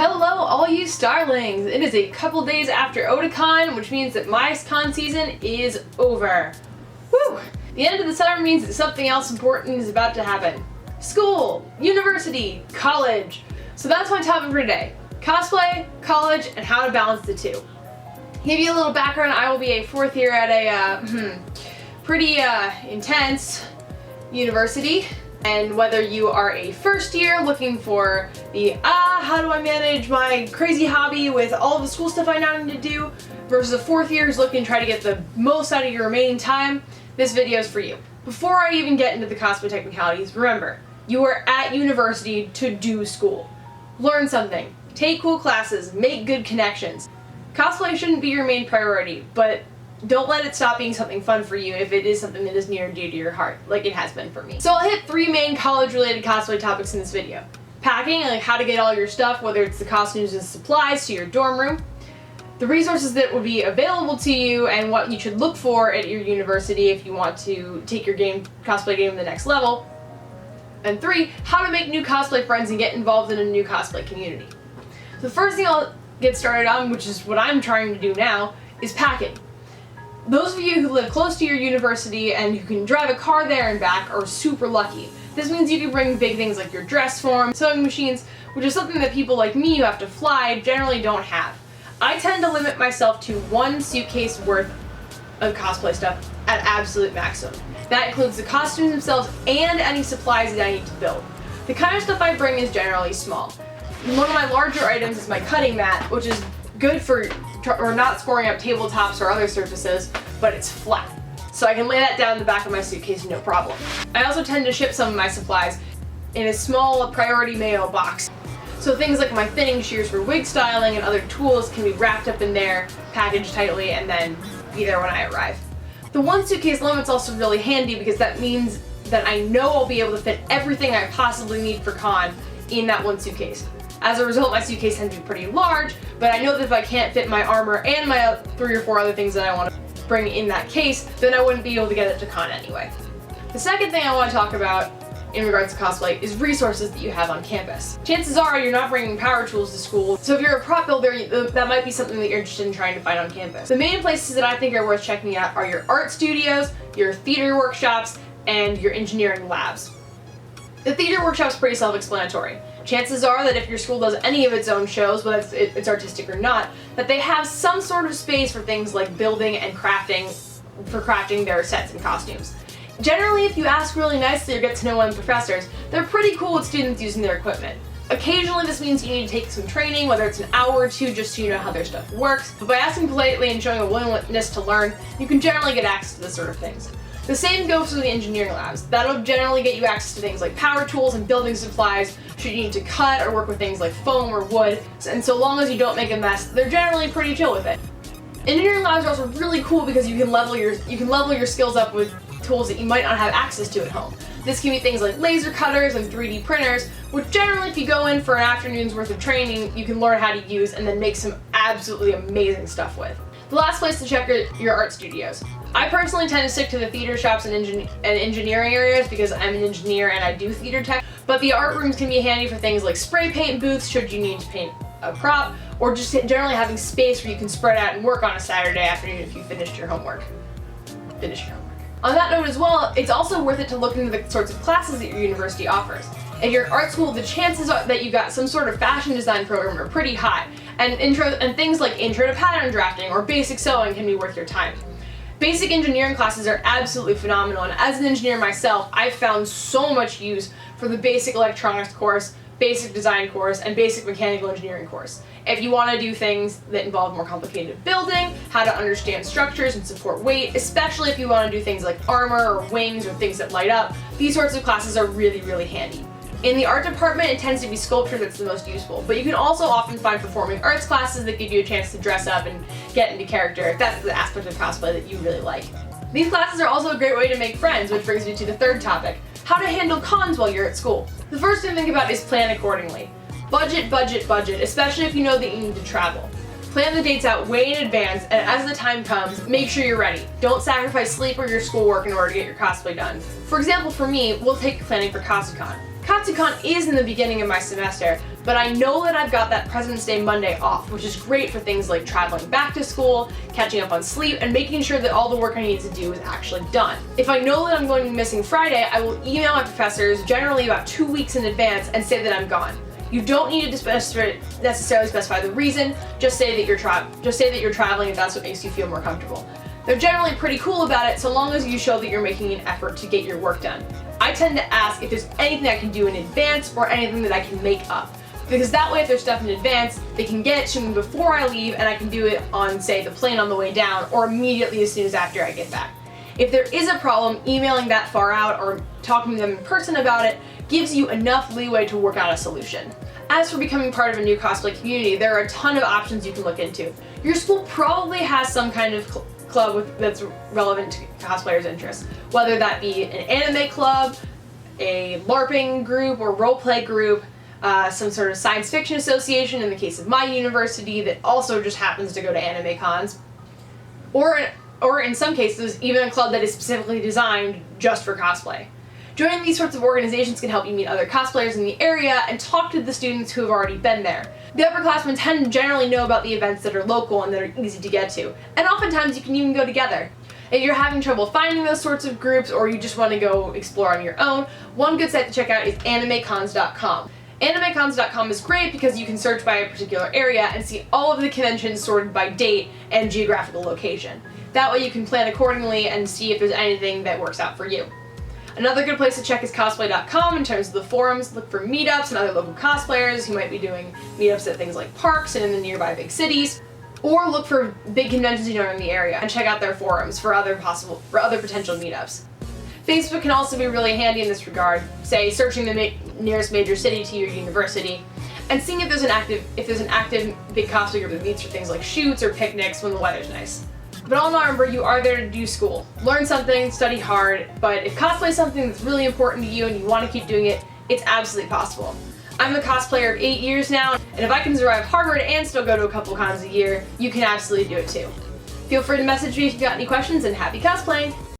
Hello all you starlings! It is a couple days after Otakon, which means that my con season is over. Whew! The end of the summer means that something else important is about to happen. School, university, college. So that's my topic for today. Cosplay, college, and how to balance the two. To give you a little background, I will be a fourth year at a pretty intense university. And whether you are a first year looking for the, how do I manage my crazy hobby with all the school stuff I now need to do, versus a fourth year who's looking to try to get the most out of your remaining time, this video is for you. Before I even get into the cosplay technicalities, remember, you are at university to do school. Learn something, take cool classes, make good connections. Cosplay shouldn't be your main priority, but don't let it stop being something fun for you if it is something that is near and dear to your heart, like it has been for me. So I'll hit three main college-related cosplay topics in this video. Packing, like how to get all your stuff, whether it's the costumes and supplies, to your dorm room. The resources that will be available to you and what you should look for at your university if you want to take your cosplay game to the next level. And three, how to make new cosplay friends and get involved in a new cosplay community. So the first thing I'll get started on, which is what I'm trying to do now, is packing. Those of you who live close to your university and who can drive a car there and back are super lucky. This means you can bring big things like your dress form, sewing machines, which is something that people like me who have to fly generally don't have. I tend to limit myself to one suitcase worth of cosplay stuff at absolute maximum. That includes the costumes themselves and any supplies that I need to build. The kind of stuff I bring is generally small. One of my larger items is my cutting mat, which is good for not scoring up tabletops or other surfaces, but it's flat. So I can lay that down in the back of my suitcase no problem. I also tend to ship some of my supplies in a small priority mail box. So things like my thinning shears for wig styling and other tools can be wrapped up in there, packaged tightly, and then be there when I arrive. The one suitcase limit's also really handy because that means that I know I'll be able to fit everything I possibly need for con in that one suitcase. As a result, my suitcase tends to be pretty large, but I know that if I can't fit my armor and my 3 or 4 other things that I want to bring in that case, then I wouldn't be able to get it to con anyway. The second thing I want to talk about in regards to cosplay is resources that you have on campus. Chances are you're not bringing power tools to school, so if you're a prop builder, that might be something that you're interested in trying to find on campus. The main places that I think are worth checking out are your art studios, your theater workshops, and your engineering labs. The theater workshop's pretty self-explanatory. Chances are that if your school does any of its own shows, whether it's artistic or not, that they have some sort of space for things like building and crafting their sets and costumes. Generally, if you ask really nicely or get to know one of the professors, they're pretty cool with students using their equipment. Occasionally this means you need to take some training, whether it's an hour or two just so you know how their stuff works, but by asking politely and showing a willingness to learn, you can generally get access to this sort of things. The same goes for the engineering labs. That'll generally get you access to things like power tools and building supplies should you need to cut or work with things like foam or wood, and so long as you don't make a mess, they're generally pretty chill with it. Engineering labs are also really cool because you can level your skills up with tools that you might not have access to at home. This can be things like laser cutters and 3D printers, which generally if you go in for an afternoon's worth of training, you can learn how to use and then make some absolutely amazing stuff with. The last place to check are your art studios. I personally tend to stick to the theater shops and engineering areas because I'm an engineer and I do theater tech, but the art rooms can be handy for things like spray paint booths should you need to paint a prop, or just generally having space where you can spread out and work on a Saturday afternoon if you finished your homework. On that note as well, it's also worth it to look into the sorts of classes that your university offers. If you're at art school, the chances that you got some sort of fashion design program are pretty high, and things like intro to pattern drafting or basic sewing can be worth your time. Basic engineering classes are absolutely phenomenal, and as an engineer myself, I've found so much use for the basic electronics course, basic design course, and basic mechanical engineering course. If you want to do things that involve more complicated building, how to understand structures and support weight, especially if you want to do things like armor or wings or things that light up, these sorts of classes are really, really handy. In the art department, it tends to be sculpture that's the most useful, but you can also often find performing arts classes that give you a chance to dress up and get into character if that's the aspect of cosplay that you really like. These classes are also a great way to make friends, which brings me to the third topic, how to handle cons while you're at school. The first thing to think about is plan accordingly. Budget, budget, budget, especially if you know that you need to travel. Plan the dates out way in advance, and as the time comes, make sure you're ready. Don't sacrifice sleep or your schoolwork in order to get your cosplay done. For example, for me, we'll take planning for Katsucon. Katsucon is in the beginning of my semester, but but I know that I've got that President's Day Monday off, which is great for things like traveling back to school, catching up on sleep, and making sure that all the work I need to do is actually done. If I know that I'm going to be missing Friday, I will email my professors generally about 2 weeks in advance and say that I'm gone. You don't need to necessarily specify the reason, just say that you're traveling if that's what makes you feel more comfortable. They're generally pretty cool about it so long as you show that you're making an effort to get your work done. I tend to ask if there's anything I can do in advance or anything that I can make up. Because that way if there's stuff in advance, they can get it to me before I leave and I can do it on, say, the plane on the way down or immediately as soon as after I get back. If there is a problem, emailing that far out or talking to them in person about it gives you enough leeway to work out a solution. As for becoming part of a new cosplay community, there are a ton of options you can look into. Your school probably has some kind of club that's relevant to cosplayers' interests, whether that be an anime club, a LARPing group or roleplay group, some sort of science fiction association in the case of my university that also just happens to go to anime cons, or in some cases, even a club that is specifically designed just for cosplay. Joining these sorts of organizations can help you meet other cosplayers in the area and talk to the students who have already been there. The upperclassmen tend to generally know about the events that are local and that are easy to get to, and oftentimes you can even go together. If you're having trouble finding those sorts of groups or you just want to go explore on your own, one good site to check out is animecons.com. Animecons.com is great because you can search by a particular area and see all of the conventions sorted by date and geographical location. That way you can plan accordingly and see if there's anything that works out for you. Another good place to check is cosplay.com in terms of the forums. Look for meetups and other local cosplayers who might be doing meetups at things like parks and in the nearby big cities. Or look for big conventions you know in the area and check out their forums for other potential meetups. Facebook can also be really handy in this regard, say searching the nearest major city to your university and seeing if there's an active big cosplay group that meets for things like shoots or picnics when the weather's nice. But all in all, remember, you are there to do school. Learn something, study hard, but if cosplay is something that's really important to you and you want to keep doing it, it's absolutely possible. I'm a cosplayer of 8 years now, and if I can survive Harvard and still go to a couple cons a year, you can absolutely do it too. Feel free to message me if you've got any questions, and happy cosplaying!